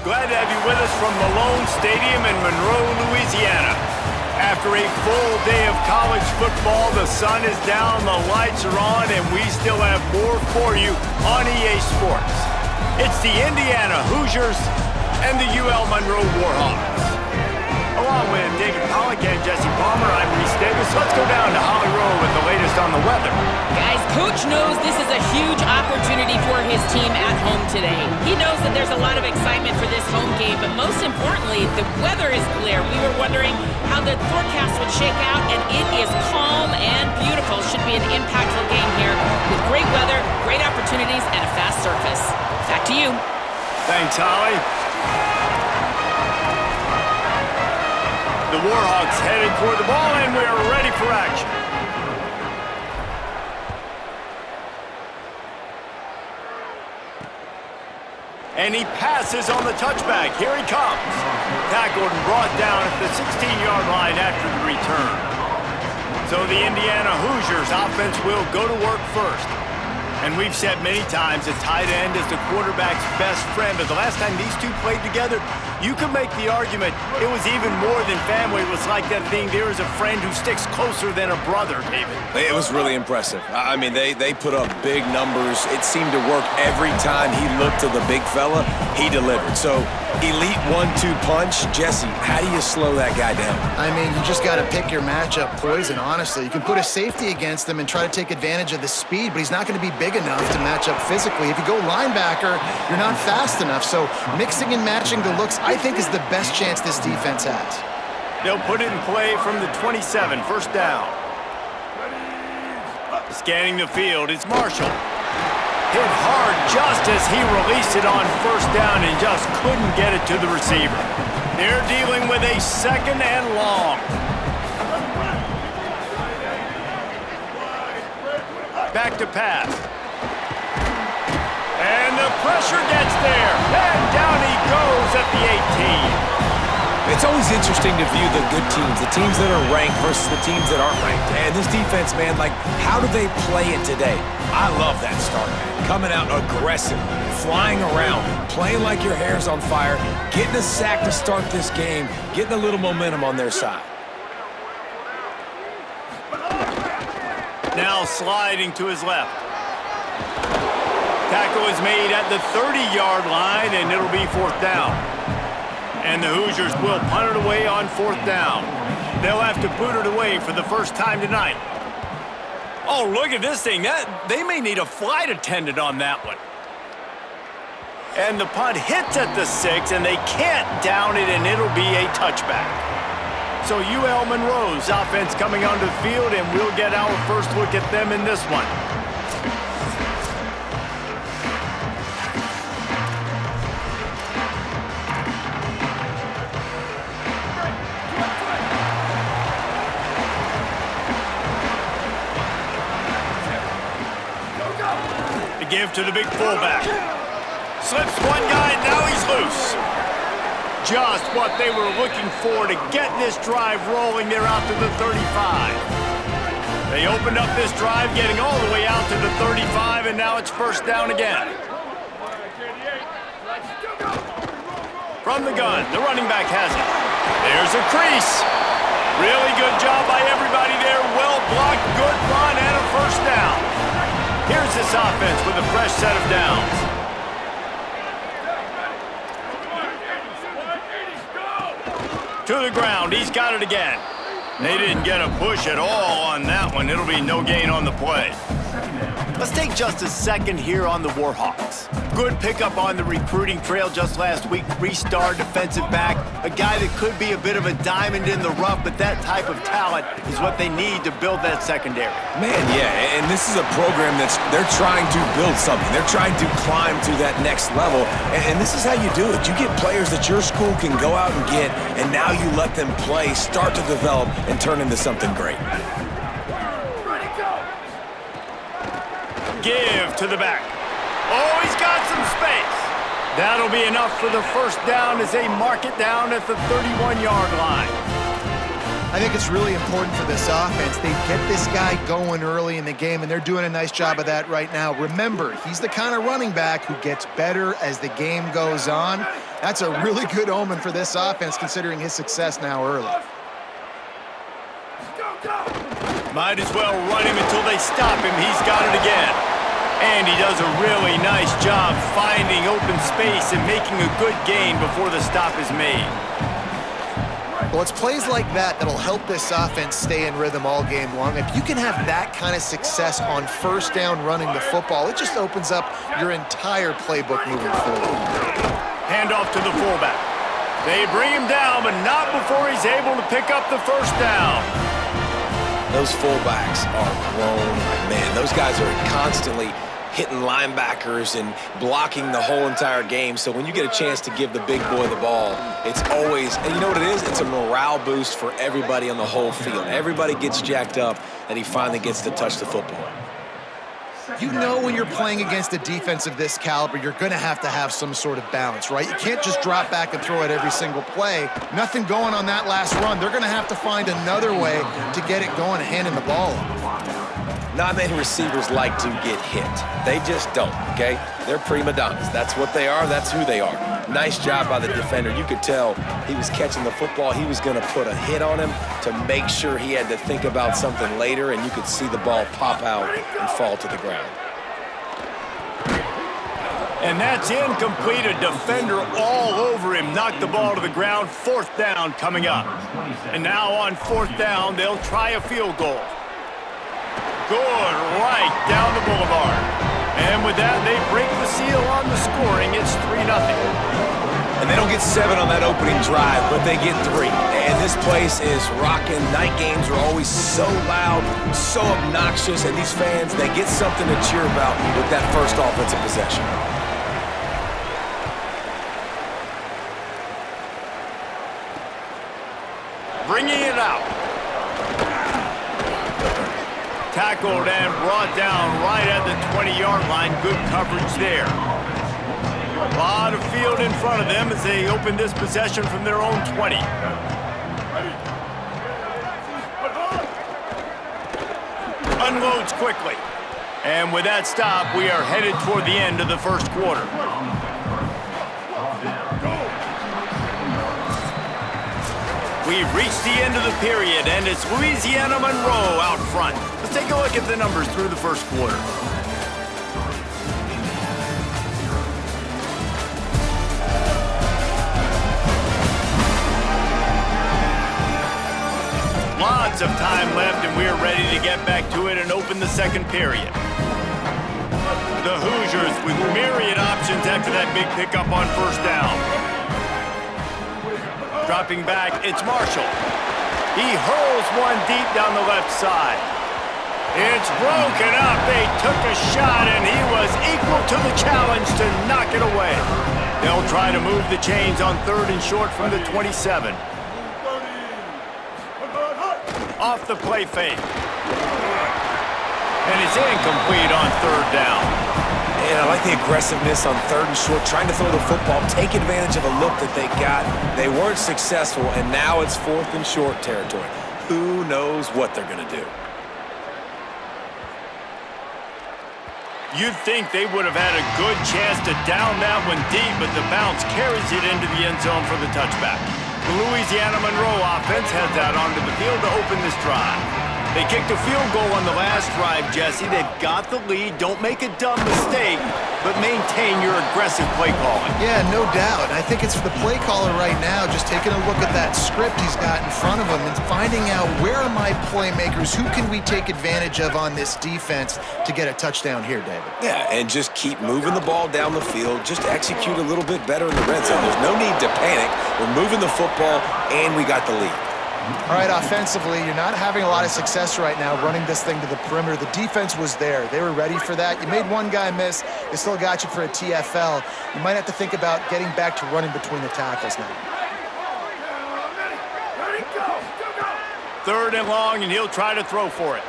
Glad to have you with us from Malone Stadium in Monroe, Louisiana. After a full day of college football, the sun is down, the lights are on, and we still have more for you on EA Sports. It's the Indiana Hoosiers and the UL Monroe Warhawks. Along with David Pollack and Jesse Palmer, I'm Reese Davis. Let's go down to Holly Rowe with the latest on the weather. Guys, Coach knows this is a huge opportunity for his team at home today. He knows that there's a lot of excitement for this home game, but most importantly, the weather is clear. We were wondering how the forecast would shake out, and it is calm and beautiful. Should be an impactful game here with great weather, great opportunities, and a fast surface. Back to you. Thanks, Holly. The Warhawks headed toward the ball, and we're ready for action. And he passes on the touchback. Here he comes. Tackled and brought down at the 16-yard line after the return. So the Indiana Hoosiers offense will go to work first. And we've said many times that tight end is the quarterback's best friend, but the last time these two played together, you could make the argument it was even more than family. It was like that thing, there is a friend who sticks closer than a brother, David. It was really impressive. I mean, they put up big numbers. It seemed to work every time he looked to the big fella, he delivered. So, elite 1-2 punch. Jesse, how do you slow that guy down? I mean, you just got to pick your matchup poison, honestly. You can put a safety against him and try to take advantage of the speed, but he's not going to be big enough to match up physically. If you go linebacker, you're not fast enough. So mixing and matching the looks, I think, is the best chance this defense has. They'll put it in play from the 27, first down. Scanning the field, it's Marshall. Hit hard just as he released it on first down and just couldn't get it to the receiver. They're dealing with a second and long. Back to pass. And the pressure gets there. And down he goes at the 18. It's always interesting to view the good teams, the teams that are ranked versus the teams that aren't ranked. And this defense, man, like, how do they play it today? I love that start, man. Coming out aggressive, flying around, playing like your hair's on fire, getting a sack to start this game, getting a little momentum on their side. Now sliding to his left. Tackle is made at the 30-yard line, and it'll be fourth down. And the Hoosiers will punt it away on fourth down. They'll have to boot it away for the first time tonight. Oh, look at this thing. They may need a flight attendant on that one. And the punt hits at the 6, and they can't down it, and it'll be a touchback. So UL Monroe's offense coming onto the field, and we'll get our first look at them in this one. The give to the big fullback. Slips one guy, now he's loose. Just what they were looking for to get this drive rolling. They're out to the 35. They opened up this drive, getting all the way out to the 35, and now it's first down again. From the gun, the running back has it. There's a crease. Really good job by everybody there. Well blocked, good run, and a first down. Here's this offense with a fresh set of downs. To the ground, he's got it again. They didn't get a push at all on that one. It'll be no gain on the play. Let's take just a second here on the Warhawks. Good pickup on the recruiting trail just last week. 3-star defensive back. A guy that could be a bit of a diamond in the rough, but that type of talent is what they need to build that secondary. Man, yeah, and this is a program they're trying to build something. They're trying to climb to that next level, and this is how you do it. You get players that your school can go out and get, and now you let them play, start to develop, and turn into something great. Give to the back. Oh, he's got some space. That'll be enough for the first down as they mark it down at the 31-yard line. I think it's really important for this offense. They get this guy going early in the game, and they're doing a nice job of that right now. Remember, he's the kind of running back who gets better as the game goes on. That's a really good omen for this offense, considering his success now early. Might as well run him until they stop him. He's got it again. And he does a really nice job finding open space and making a good gain before the stop is made. Well, it's plays like that that'll help this offense stay in rhythm all game long. If you can have that kind of success on first down running the football, it just opens up your entire playbook moving forward. Handoff to the fullback. They bring him down, but not before he's able to pick up the first down. Those fullbacks are grown men. Those guys are constantly hitting linebackers and blocking the whole entire game. So when you get a chance to give the big boy the ball, it's always, and you know what it is? It's a morale boost for everybody on the whole field. Everybody gets jacked up and he finally gets to touch the football. You know when you're playing against a defense of this caliber, you're going to have some sort of balance, right? You can't just drop back and throw it every single play. Nothing going on that last run. They're going to have to find another way to get it going and handing the ball off. Not many receivers like to get hit. They just don't, okay? They're prima donnas. That's what they are. That's who they are. Nice job by the defender. You could tell he was catching the football. He was going to put a hit on him to make sure he had to think about something later, and you could see the ball pop out and fall to the ground. And that's incomplete. A defender all over him. Knocked the ball to the ground. Fourth down coming up. And now on fourth down, they'll try a field goal. Good, right down the boulevard. And with that, they break the seal on the scoring. It's 3-0. And they don't get 7 on that opening drive, but they get 3. And this place is rocking. Night games are always so loud, so obnoxious, and these fans, they get something to cheer about with that first offensive possession. Bringing it out. Tackled and brought down right at the 20-yard line. Good coverage there. A lot of field in front of them as they open this possession from their own 20. Unloads quickly. And with that stop, we are headed toward the end of the first quarter. We've reached the end of the period, and it's Louisiana Monroe out front. Let's take a look at the numbers through the first quarter. Lots of time left, and we're ready to get back to it and open the second period. The Hoosiers with myriad options after that big pickup on first down. Dropping back, it's Marshall. He hurls one deep down the left side. It's broken up. They took a shot, and he was equal to the challenge to knock it away. They'll try to move the chains on third and short from the 27. Off the play fake. And it's incomplete on third down. And I like the aggressiveness on third and short, trying to throw the football, take advantage of a look that they got. They weren't successful, and now it's fourth and short territory. Who knows what they're going to do? You'd think they would have had a good chance to down that one deep, but the bounce carries it into the end zone for the touchback. The Louisiana Monroe offense heads out onto the field to open this drive. They kicked a field goal on the last drive, Jesse. They've got the lead. Don't make a dumb mistake, but maintain your aggressive play calling. Yeah, no doubt. I think it's for the play caller right now, just taking a look at that script he's got in front of him and finding out where are my playmakers, who can we take advantage of on this defense to get a touchdown here, David? Yeah, and just keep moving the ball down the field. Just execute a little bit better in the red zone. There's no need to panic. We're moving the football, and we got the lead. All right, offensively, you're not having a lot of success right now running this thing to the perimeter. The defense was there. They were ready for that. You made one guy miss. They still got you for a TFL. You might have to think about getting back to running between the tackles now. Third and long, and he'll try to throw for it.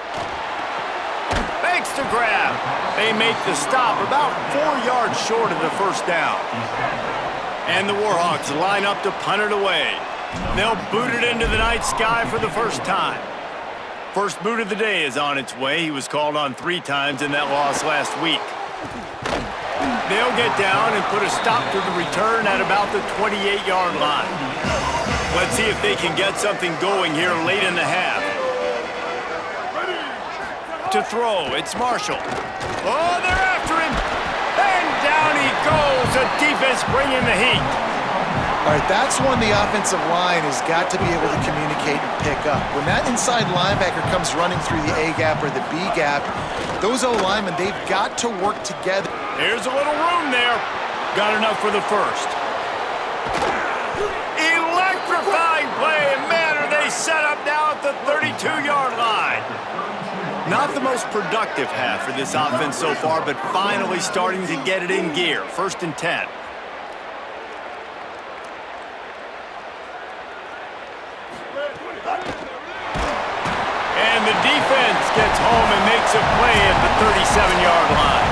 Fakes to grab. They make the stop about 4 yards short of the first down. And the Warhawks line up to punt it away. They'll boot it into the night sky for the first time. First boot of the day is on its way. He was called on 3 times in that loss last week. They'll get down and put a stop to the return at about the 28-yard line. Let's see if they can get something going here late in the half. To throw, it's Marshall. Oh, they're after him! And down he goes. The defense bringing the heat. All right, that's when the offensive line has got to be able to communicate and pick up. When that inside linebacker comes running through the A gap or the B gap, those O-linemen, they've got to work together. Here's a little room there. Got enough for the first. Electrifying play, and man, are they set up now at the 32-yard line. Not the most productive half for this offense so far, but finally starting to get it in gear. 1st and 10. And the defense gets home and makes a play at the 37-yard line.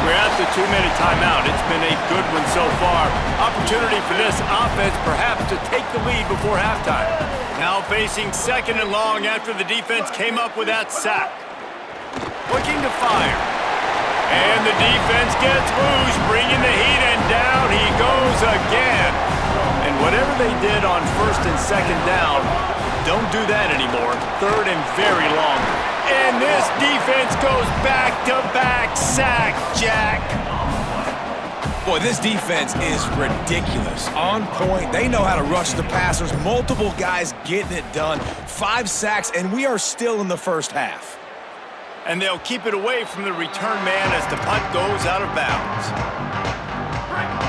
We're at the 2-minute timeout. It's been a good one so far. Opportunity for this offense perhaps to take the lead before halftime. Now facing 2nd and long after the defense came up with that sack. Looking to fire. And the defense gets loose, bringing the heat, and down he goes again. And whatever they did on 1st and 2nd down, don't do that anymore. 3rd and very long. And this defense goes back-to-back sack, Jack. Boy, this defense is ridiculous. On point. They know how to rush the passers. Multiple guys getting it done. 5 sacks, and we are still in the first half. And they'll keep it away from the return man as the punt goes out of bounds.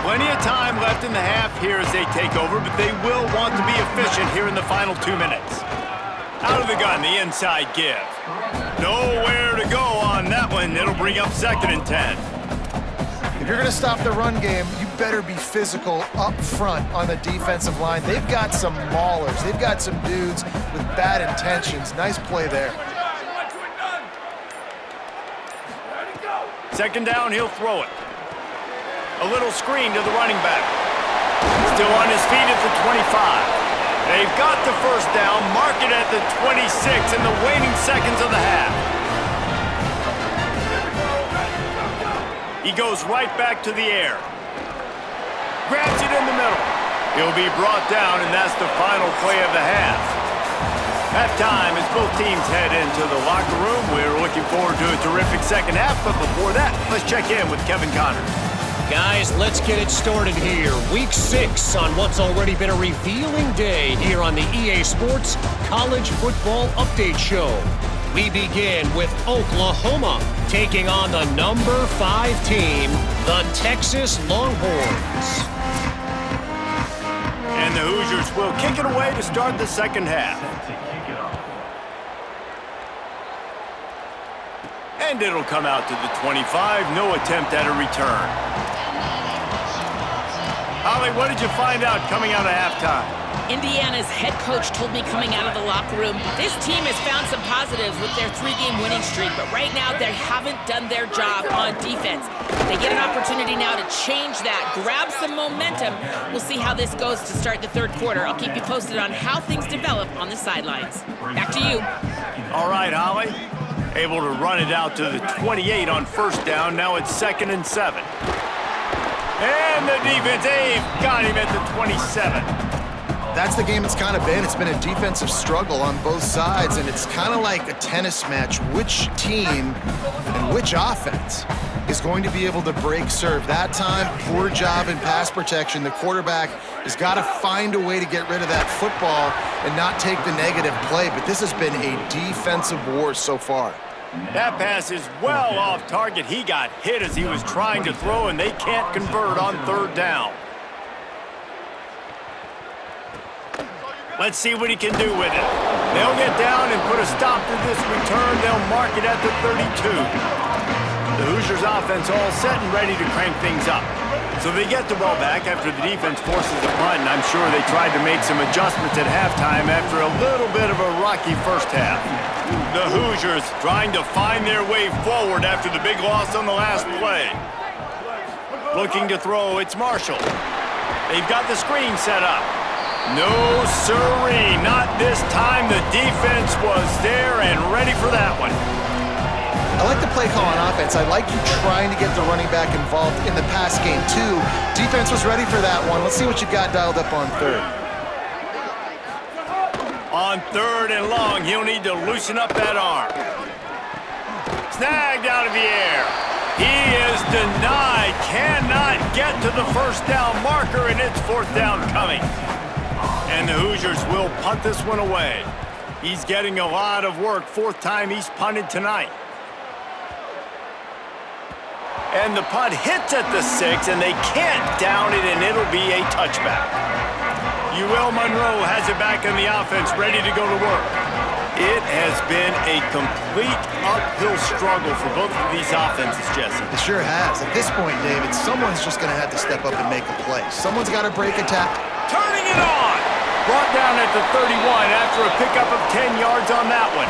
Plenty of time left in the half here as they take over, but they will want to be efficient here in the final 2 minutes. Out of the gun, the inside give. Nowhere to go on that one. It'll bring up 2nd and 10. If you're going to stop the run game, you better be physical up front on the defensive line. They've got some maulers. They've got some dudes with bad intentions. Nice play there. 2nd down, he'll throw it. A little screen to the running back. Still on his feet at the 25. They've got the 1st down, mark it at the 26 in the waning seconds of the half. He goes right back to the air. Grabs it in the middle. He'll be brought down, and that's the final play of the half. Halftime as both teams head into the locker room. We're looking forward to a terrific 2nd half, but before that, let's check in with Kevin Connors. Guys, let's get it started here. Week 6 on what's already been a revealing day here on the EA Sports College Football Update Show. We begin with Oklahoma taking on the number 5 team, the Texas Longhorns. And the Hoosiers will kick it away to start the 2nd half. And it'll come out to the 25. No attempt at a return. Holly, what did you find out coming out of halftime? Indiana's head coach told me coming out of the locker room, this team has found some positives with their 3-game winning streak, but right now they haven't done their job on defense. They get an opportunity now to change that, grab some momentum. We'll see how this goes to start the 3rd quarter. I'll keep you posted on how things develop on the sidelines. Back to you. All right, Holly. Able to run it out to the 28 on 1st down. Now it's 2nd and 7. And the defense, they've got him at the 27. That's the game it's kind of been. It's been a defensive struggle on both sides, and it's kind of like a tennis match. Which team and which offense is going to be able to break serve? That time, poor job in pass protection. The quarterback has got to find a way to get rid of that football and not take the negative play, but this has been a defensive war so far. That pass is well off target. He got hit as he was trying to throw, and they can't convert on 3rd down. Let's see what he can do with it. They'll get down and put a stop to this return. They'll mark it at the 32. The Hoosiers offense all set and ready to crank things up. So they get the ball back after the defense forces a punt, and I'm sure they tried to make some adjustments at halftime after a little bit of a rocky 1st half. The Hoosiers trying to find their way forward after the big loss on the last play. Looking to throw, it's Marshall. They've got the screen set up. No siree, not this time. The defense was there and ready for that one. I like the play call on offense. I like you trying to get the running back involved in the pass game, too. Defense was ready for that one. Let's see what you got dialed up on third. On third and long, he'll need to loosen up that arm. Snagged out of the air. He is denied. Cannot get to the first down marker, and it's fourth down coming. And the Hoosiers will punt this one away. He's getting a lot of work. Fourth time he's punted tonight. And the punt hits at the 6, and they can't down it, and it'll be a touchback. Monroe has it back in the offense, ready to go to work. It has been a complete uphill struggle for both of these offenses, Jesse. It sure has. At this point, David, someone's just going to have to step up and make a play. Someone's got to break a tackle. Turning it on! Brought down at the 31 after a pickup of 10 yards on that one.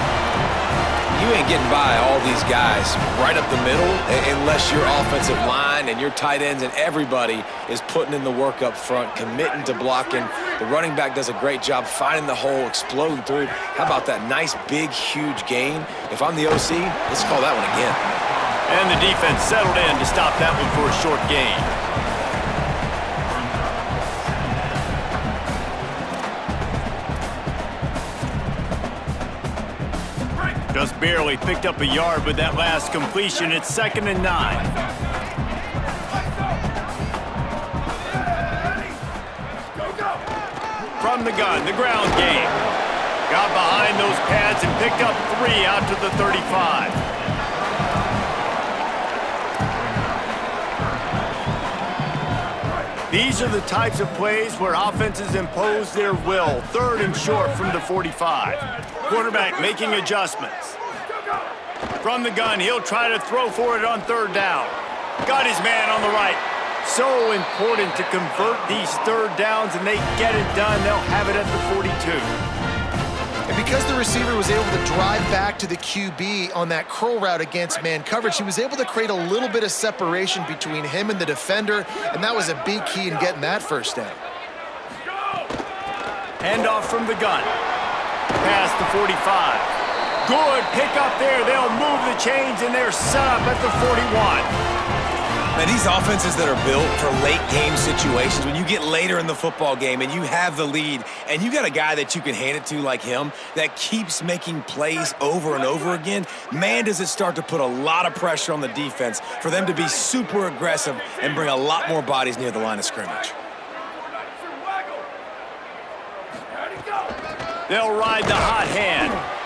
You ain't getting by all these guys right up the middle unless your offensive line and your tight ends and everybody is putting in the work up front, committing to blocking. The running back does a great job finding the hole, exploding through. How about that nice, big, huge gain? If I'm the OC, let's call that one again. And the defense settled in to stop that one for a short gain. Just barely picked up a yard with that last completion. It's 2nd and 9. From the gun, the ground game. Got behind those pads and picked up 3 out to the 35. These are the types of plays where offenses impose their will. 3rd and short from the 45. Quarterback making adjustments. From the gun, he'll try to throw for it on 3rd down. Got his man on the right. So important to convert these 3rd downs, and they get it done. They'll have it at the 42. And because the receiver was able to drive back to the QB on that curl route against man coverage, he was able to create a little bit of separation between him and the defender, and that was a big key in getting that first down. Handoff from the gun. Past the 45. Good pick up there. They'll move the chains, and they're set up at the 41. Man, these offenses that are built for late game situations, when you get later in the football game and you have the lead and you got a guy that you can hand it to like him that keeps making plays over and over again, man, does it start to put a lot of pressure on the defense for them to be super aggressive and bring a lot more bodies near the line of scrimmage. They'll ride the hot hand.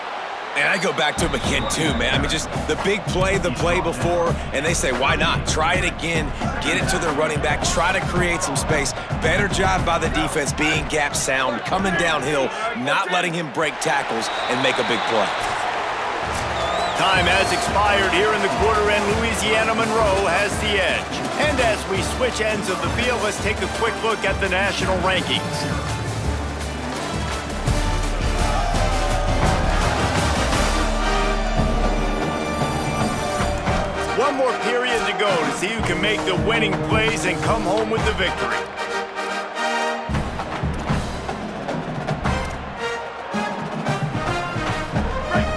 And I go back to him again, too, man. I mean, just the big play, the play before, and they say, why not? Try it again, get it to their running back, try to create some space. Better job by the defense being gap sound, coming downhill, not letting him break tackles and make a big play. Time has expired here in the quarter, and Louisiana Monroe has the edge. And as we switch ends of the field, let's take a quick look at the national rankings. One more period to go to see who can make the winning plays and come home with the victory.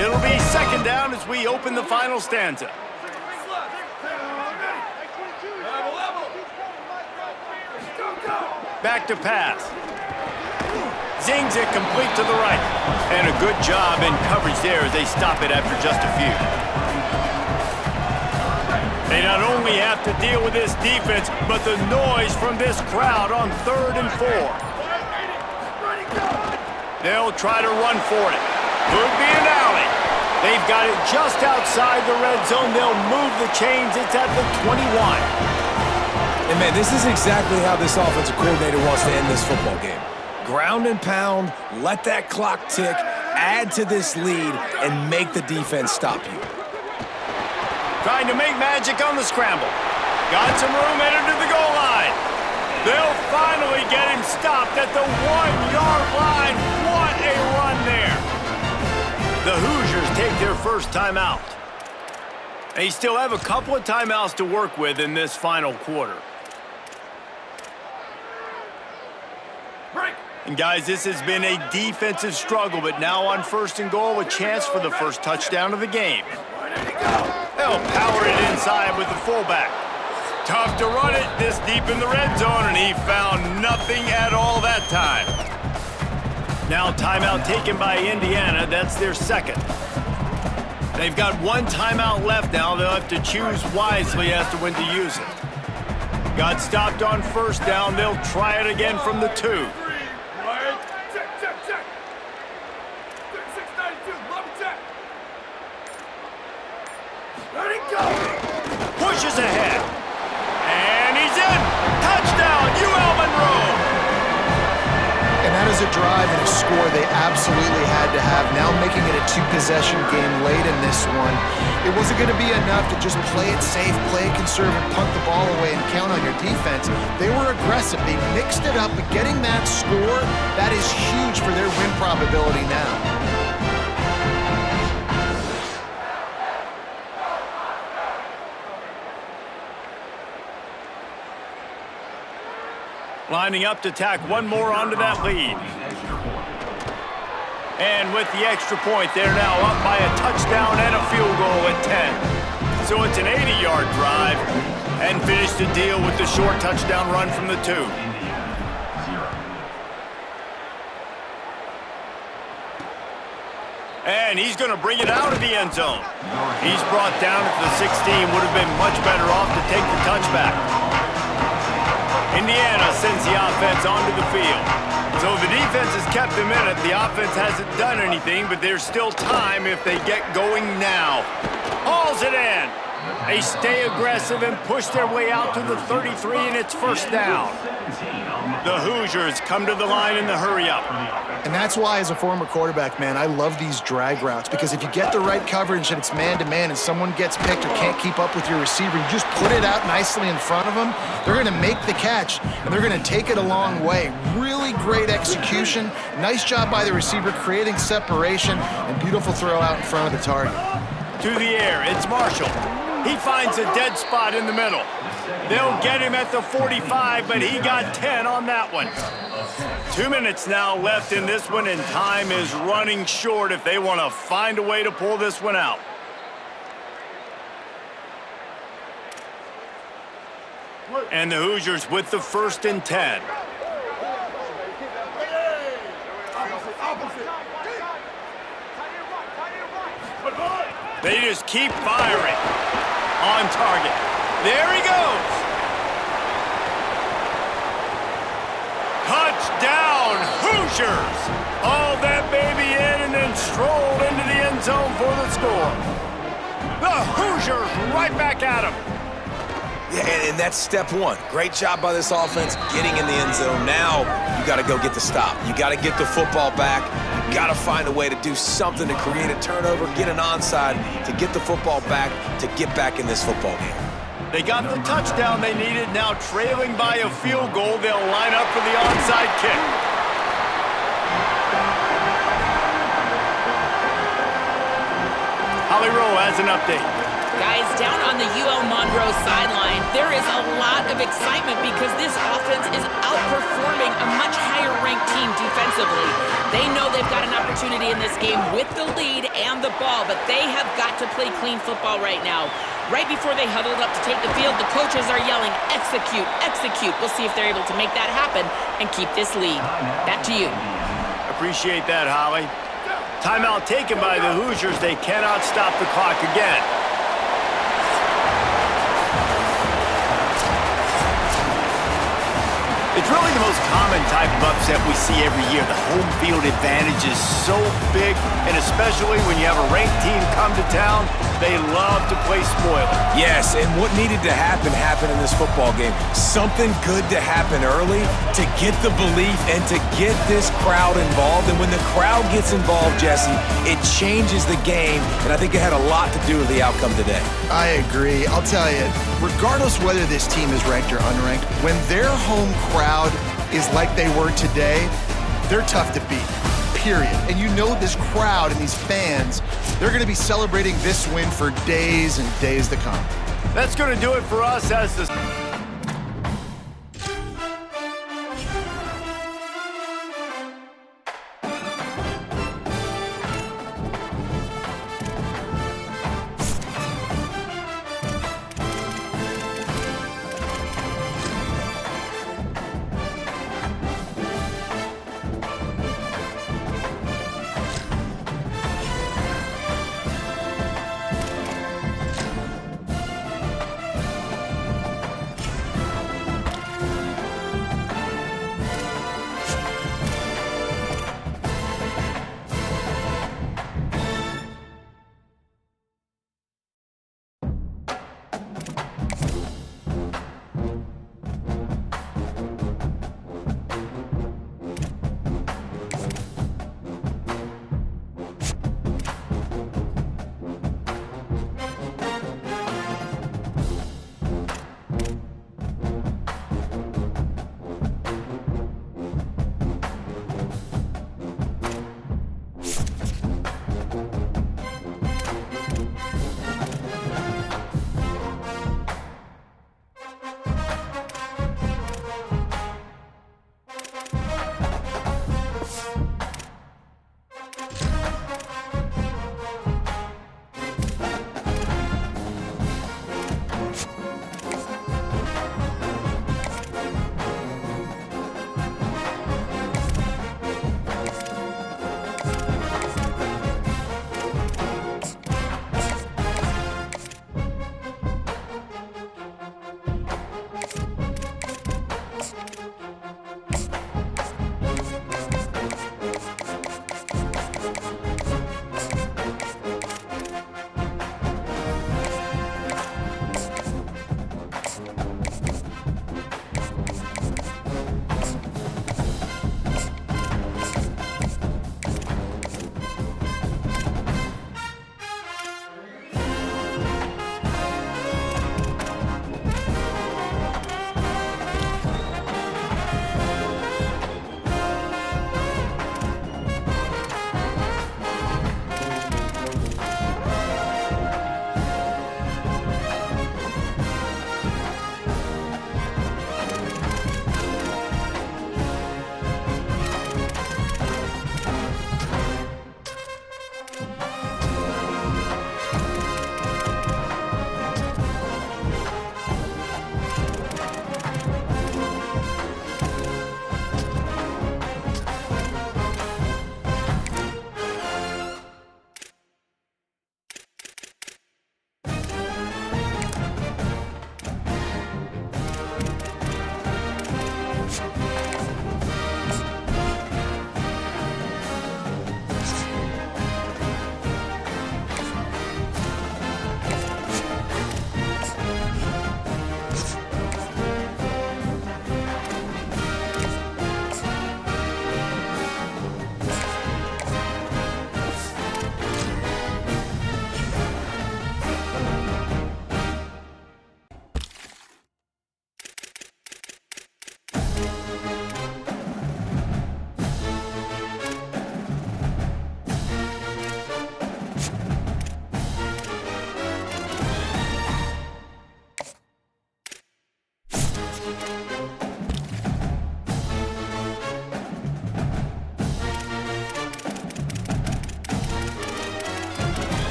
It'll be 2nd down as we open the final stanza. Back to pass. Zings it complete to the right. And a good job in coverage there as they stop it after just a few. They not only have to deal with this defense, but the noise from this crowd on 3rd and 4. They'll try to run for it. Could be an alley. They've got it just outside the red zone. They'll move the chains. It's at the 21. And, man, this is exactly how this offensive coordinator wants to end this football game. Ground and pound, let that clock tick, add to this lead, and make the defense stop you. Trying to make magic on the scramble. Got some room headed to the goal line. They'll finally get him stopped at the 1-yard line. What a run there. The Hoosiers take their first timeout. They still have a couple of timeouts to work with in this final quarter. And guys, this has been a defensive struggle, but now on 1st and goal, a chance for the first touchdown of the game. They'll power it inside with the fullback. Tough to run it this deep in the red zone, and he found nothing at all that time. Now timeout taken by Indiana. That's their second. They've got one timeout left now. They'll have to choose wisely as to when to use it. Got stopped on first down. They'll try it again from the 2. Pushes ahead. And he's in. Touchdown, UL Monroe. And that is a drive and a score they absolutely had to have. Now making it a 2-possession game late in this one. It wasn't going to be enough to just play it safe, play it conservative, punt the ball away, and count on your defense. They were aggressive. They mixed it up, but getting that score, that is huge for their win probability now. Lining up to tack one more onto that lead. And with the extra point, they're now up by a touchdown and a field goal at 10. So it's an 80-yard drive, and finish the deal with the short touchdown run from the 2. And he's going to bring it out of the end zone. He's brought down at the 16. Would have been much better off to take the touchback. Indiana sends the offense onto the field. So the defense has kept them in it. The offense hasn't done anything, but there's still time if they get going now. Hauls it in. They stay aggressive and push their way out to the 33, and it's first down. The Hoosiers come to the line in the hurry-up. And that's why, as a former quarterback, man, I love these drag routes, because if you get the right coverage and it's man-to-man and someone gets picked or can't keep up with your receiver, you just put it out nicely in front of them, they're going to make the catch, and they're going to take it a long way. Really great execution. Nice job by the receiver creating separation, and beautiful throw out in front of the target. To the air, it's Marshall. He finds a dead spot in the middle. They'll get him at the 45, but he got 10 on that one. 2 minutes now left in this one, and time is running short if they want to find a way to pull this one out. And the Hoosiers with the 1st and 10. They just keep firing. On target. There he goes. Touchdown, Hoosiers. Hauled that baby in and then strolled into the end zone for the score. The Hoosiers right back at him. Yeah, and that's step one. Great job by this offense getting in the end zone. Now you got to go get the stop. You got to get the football back. You got to find a way to do something to create a turnover, get an onside, to get the football back, to get back in this football game. They got the touchdown they needed. Now trailing by a field goal, they'll line up for the onside kick. Holly Rowe has an update. Guys, down on the UL Monroe sideline, there is a lot of excitement because this offense is outperforming a much higher-ranked team defensively. They know they've got an opportunity in this game with the lead and the ball, but they have got to play clean football right now. Right before they huddled up to take the field, the coaches are yelling, execute, execute. We'll see if they're able to make that happen and keep this lead. Back to you. Appreciate that, Holly. Timeout taken by the Hoosiers. They cannot stop the clock again. It's really the most common type of upset we see every year. The home field advantage is so big, and especially when you have a ranked team come to town, they love to play spoiler. Yes, and what needed to happen happened in this football game. Something good to happen early to get the belief and to get this crowd involved. And when the crowd gets involved, Jesse, it changes the game, and I think it had a lot to do with the outcome today. I agree. I'll tell you, regardless whether this team is ranked or unranked, when their home crowd is like they were today, they're tough to beat, period. And you know this crowd and these fans, they're going to be celebrating this win for days and days to come. That's going to do it for us as the